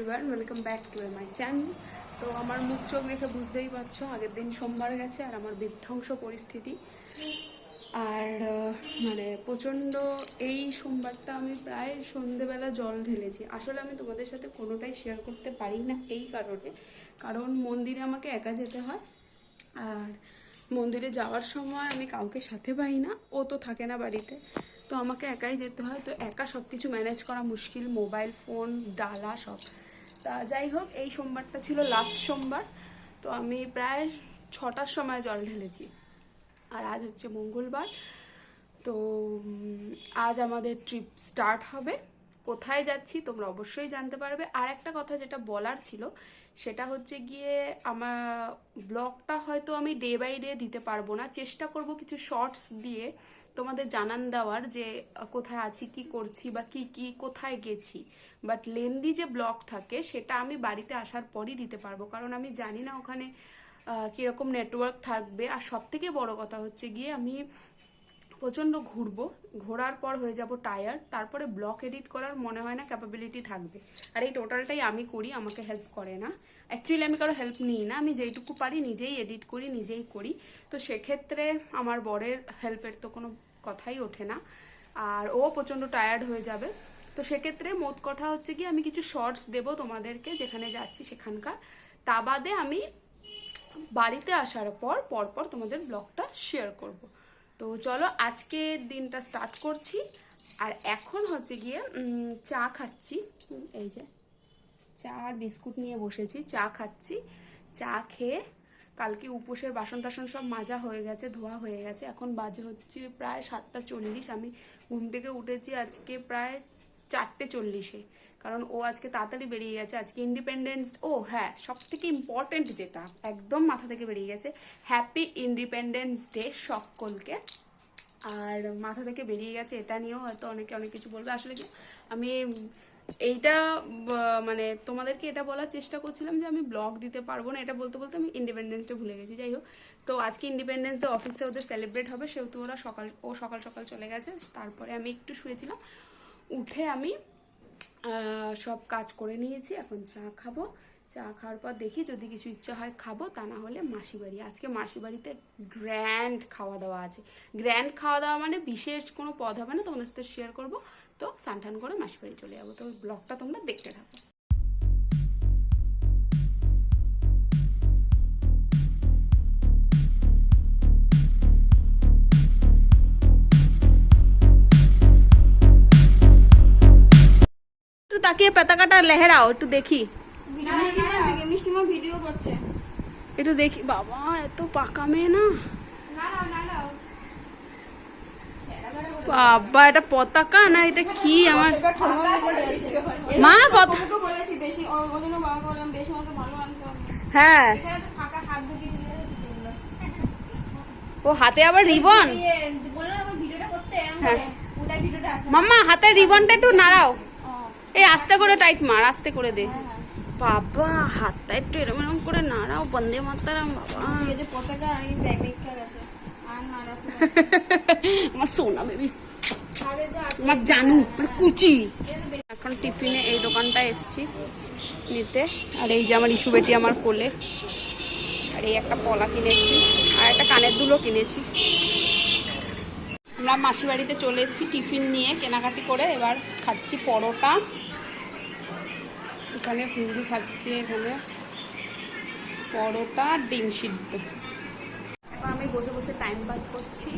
Everyone, welcome back to my channel. তো আমার মুখ চোখ দেখে বুঝতেই পারছো আগের দিন সোমবার গেছে আর আমার বিধ্বংস পরিস্থিতি। আর মানে প্রচণ্ড এই সোমবারটা আমি প্রায় সন্ধেবেলা জল ঢেলেছি। আসলে আমি তোমাদের সাথে কোনোটাই শেয়ার করতে পারি না এই কারণ মন্দিরে আমাকে একা যেতে হয়। আর মন্দিরে যাওয়ার সময় আমি কাউকে সাথে পাই না, ও তো থাকে না বাড়িতে, তো আমাকে একাই যেতে হয়। তো একা সব কিছু ম্যানেজ করা মুশকিল, মোবাইল ফোন ডালা সব। তা যাই হোক, এই সোমবারটা ছিল লাস্ট সোমবার। তো আমি প্রায় 6টার সময় জল ঢেলেছি। আর আজ হচ্ছে মঙ্গলবার। তো আজ আমাদের ট্রিপ স্টার্ট হবে। কোথায় যাচ্ছি তোমরা অবশ্যই জানতে পারবে। আর একটা কথা যেটা বলার ছিল সেটা হচ্ছে গিয়ে, আমার ব্লগটা হয়তো আমি ডে বাই ডে দিতে পারবো না, চেষ্টা করব কিছু শর্টস দিয়ে তোমাদের জানান দেওয়ার যে কোথায় আছি, কি করছি বা কি কোথায় গেছি। বাট লেন্দি যে ব্লগ থাকে সেটা আমি বাড়িতে আসার পরই দিতে পারবো, কারণ আমি জানি না ওখানে কিরকম নেটওয়ার্ক থাকবে। আর সব থেকে বড় কথা হচ্ছে গিয়ে আমি প্রচণ্ড ঘুরবো, ঘোরার পর হয়ে যাব টায়ার্ড, তারপরে ব্লগ এডিট করার মনে হয় না ক্যাপাবিলিটি থাকবে। আর এই টোটালটাই আমি করি, আমাকে হেল্প করে না। অ্যাকচুয়ালি আমি কারো হেল্প নিই না, আমি যেইটুকু পারি নিজেই এডিট করি, নিজেই করি। তো সেক্ষেত্রে আমার বরের হেল্পের তো কোনো কথাই ওঠে না, আর ও প্রচণ্ড টায়ার্ড হয়ে যাবে। তো সেক্ষেত্রে মোট কথা হচ্ছে কি, আমি কিছু শর্টস দেবো তোমাদেরকে যেখানে যাচ্ছি সেখানকার। তা বাদে আমি বাড়িতে আসার পর তোমাদের ব্লগটা শেয়ার করব। তো চলো আজকে দিনটা স্টার্ট করছি। আর এখন হচ্ছে গিয়ে চা খাচ্ছি। এই যে চা আর বিস্কুট নিয়ে বসেছি, চা খাচ্ছি। চা খেয়ে কালকে উপোসের বাসন টাসন সব মাজা হয়ে গেছে, ধোয়া হয়ে গেছে। এখন বাজে হচ্ছে প্রায় 7:40। আমি ঘুম থেকে উঠেছি আজকে প্রায় 4:40-এ, কারণ ও আজকে তাড়াতাড়ি বেরিয়ে গেছে। আজকে ইন্ডিপেন্ডেন্স। ও হ্যাঁ, সব থেকে ইম্পর্টেন্ট যেটা একদম মাথা থেকে বেরিয়ে গেছে, হ্যাপি ইন্ডিপেন্ডেন্স ডে সকলকে। আর মাথা থেকে বেরিয়ে গেছে, এটা নিয়েও হয়তো অনেকে অনেক কিছু বলবে। আসলে কি, আমি এইটা মানে তোমাদেরকে এটা বলার চেষ্টা করছিলাম যে আমি ব্লগ দিতে পারবো না, এটা বলতে বলতে আমি ইন্ডিপেন্ডেন্স ডে ভুলে গেছি। যাই হোক, তো আজকে ইন্ডিপেন্ডেন্স ডে অফিসে ওদের সেলিব্রেট হবে, সেহেতু ওরা সকাল সকাল চলে গেছে। তারপরে আমি একটু শুয়েছিলাম, উঠে আমি সব কাজ করে নিয়েছি। এখন চা খাবো, চা খাওয়ার পর দেখি যদি কিছু ইচ্ছা হয় খাবো, তা না হলে মাসি বাড়ি। আজকে মাসি বাড়িতে গ্র্যান্ড খাওয়া দাওয়া আছে। গ্র্যান্ড খাওয়া দাওয়া মানে বিশেষ কোনো পদ হবে না, তোমাদের সাথে শেয়ার করবো। তো স্নান করে মাসি বাড়ি চলে যাবো। তো ব্লগটা তোমরা দেখতে থাকো। একটু তাকিয়ে পেতাকাটা লেহেরাও, একটু দেখি। মিষ্টিমা ভিডিও করছে, একটু দেখি। বাবা এত পাকা মেয়ে না, বাবা এটা পতাকা না, এটা কি? আমার মা বলেছি বেশি বেশি মতো ভালো আনতে হবে। হ্যাঁ, ফাঁকা হাত ও হাতে আবার রিবন। ভিডিওটা করতে হ্যাঁ ভিডিওটা মাম্মা, হাতে রিবনটা একটু নাড়াও। এই আস্তে করে টাইট মার, আস্তে করে দে। বাবা হাতটা একটু এরম এরম করে নাড়াও, বন্দে মাতারাম। বাবা পতাকা আমি ব্যাগ রেখে গেছে আর নাড়া আমার সোনা বেবি, আমার জানু মানে কুচি। এখন টিফিনে এই দোকানটা এসছি নিতে। আর এই যে আমার ইস্যু বেটি আমার কোলে। আর এই একটা পলা কিনেছি, আর একটা কানের দুলও কিনেছি। আমরা মাসি বাড়িতে চলে এসেছি টিফিন নিয়ে, কেনাকাটি করে। এবার খাচ্ছি পরোটা, এখানে ফুলদি খাচ্ছি, এখানে পরোটা ডিম সিদ্ধ। এখন আমি বসে বসে টাইম পাস করছি।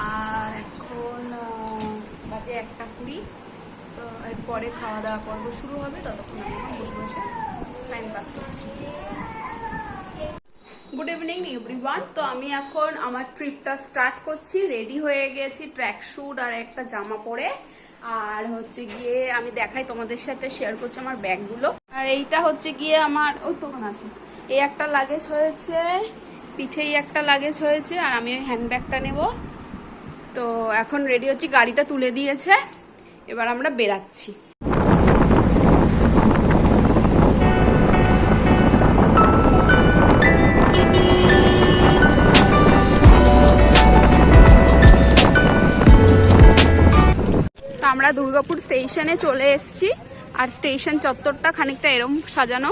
আর এখন বাজে 1:20। তো এরপরে খাওয়া দাওয়া পর্ব শুরু হবে, ততক্ষণ আমি এখন বসে বসে টাইম পাস করছি। Good evening everyone. তো আমি এখন আমার ট্রিপটা স্টার্ট করছি। রেডি হয়ে গেছি, ট্র্যাক স্যুট আর একটা জামা পরে। আর হচ্ছে গিয়ে আমি দেখাই তোমাদের সাথে, শেয়ার করছি আমার ব্যাগগুলো। আর এইটা হচ্ছে গিয়ে আমার, ওই তখন আছে, এই একটা লাগেজ হয়েছে, পিঠেই একটা লাগেজ হয়েছে, আর আমি ওই হ্যান্ডব্যাগটা নেব। তো এখন রেডি হচ্ছি, গাড়িটা তুলে দিয়েছে, এবার আমরা বেরাচ্ছি। আমরা দুর্গাপুর স্টেশনে চলে এসেছি। আর স্টেশন চত্বরটা খানিকটা এরম সাজানো,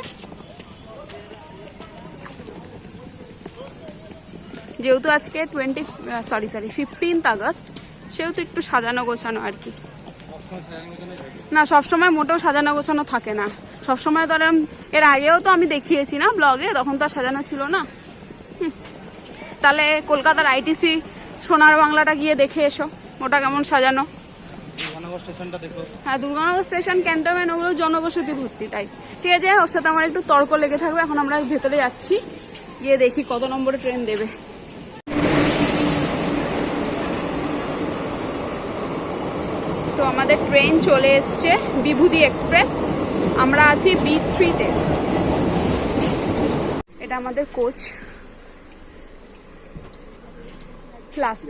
যেহেতু আজকে 15th আগস্ট, সেহেতু একটু সাজানো গোছানো আর কি। না, সবসময় মোটেও সাজানো গোছানো থাকে না, সবসময় তো এর আগেও তো আমি দেখিয়েছি না ব্লগে, তখন তো আর সাজানো ছিল না। তাহলে কলকাতার আইটিসি সোনার বাংলাটা গিয়ে দেখে এসো, ওটা কেমন সাজানো। হ্যাঁ, দুর্গানগর স্টেশন, ক্যান্টনমেন্ট, ওগুলো জনবসতি ভর্তি, তাই ঠিক আছে। ওর সাথে আমার একটু তর্ক লেগে থাকবে। এখন আমরা ভেতরে যাচ্ছি, গিয়ে দেখি কত নম্বরে ট্রেন দেবে। তো আমাদের ট্রেন চলে এসছে, বিভূতি এক্সপ্রেস। আমরা আছি B3-তে। এটা আমাদের coach last.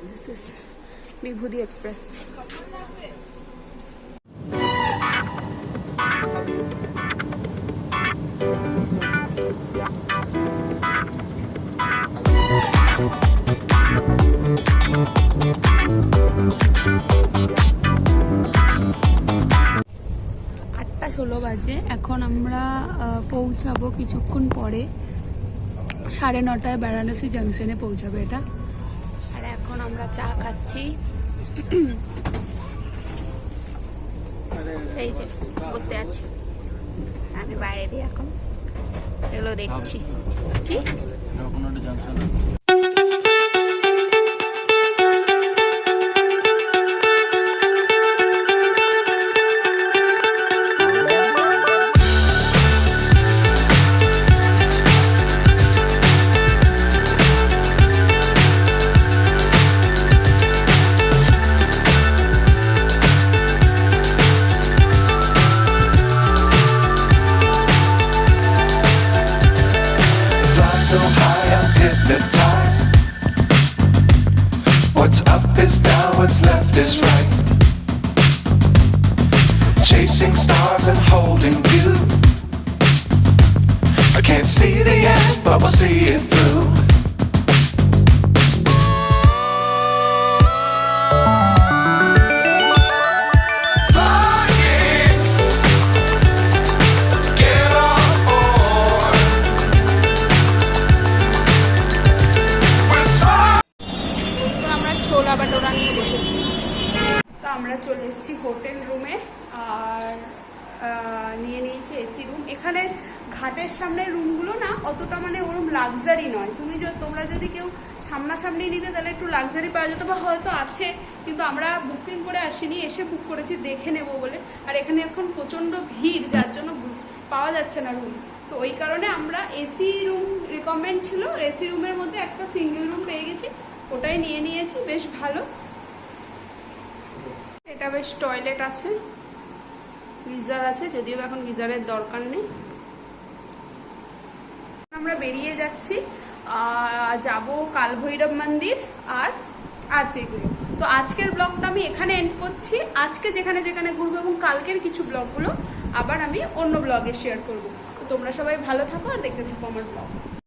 This is Bibhuti express. আটটা 16 বাজে। এখন আমরা পৌঁছাবো কিছুক্ষণ পরে, 9:30টায় বারাণসী জাংশনে পৌঁছাবে এটা। আর এখন আমরা চা খাচ্ছি, এই যে বসতে আছি আমি বাইরে দিয়ে, এখন এগুলো দেখছি। কি so high I'm hypnotized. What's up is down, what's left is right. Chasing stars and holding you. I can't see the end, but we'll see it through. আমরা চলে এসেছি হোটেল রুমে, আর নিয়ে নিয়েছি এসি রুম। এখানে ঘাটের সামনের রুমগুলো না অতটা মানে ওরকম লাক্সারি নয়। তোমরা যদি কেউ সামনাসামনি নিতে তাহলে একটু লাক্সারি পাওয়া যেত, বা হয়তো আছে, কিন্তু আমরা বুকিং করে আসিনি, এসে বুক করেছি দেখে নেব বলে। আর এখানে এখন প্রচণ্ড ভিড়, যার জন্য পাওয়া যাচ্ছে না রুম। তো ওই কারণে আমরা এসি রুম রিকমেন্ড ছিল, এসি রুমের মধ্যে একটা সিঙ্গেল রুম পেয়ে গেছি, ওটাই নিয়ে নিয়েছি। বেশ ভালো, এটা বেশ টয়লেট আছে, গিজার আছে, যদিও এখন গিজারের দরকার নেই। আমরা বেরিয়ে যাচ্ছি, যাব কালভৈরব মন্দির আর যেগুলো। তো আজকের ব্লগটা আমি এখানে এন্ড করছি। আজকে যেখানে যেখানে ঘুরবো এবং কালকের কিছু ব্লগগুলো আবার আমি অন্য ব্লগে শেয়ার করব। তো তোমরা সবাই ভালো থাকো আর দেখতে থাকো আমার ব্লগ।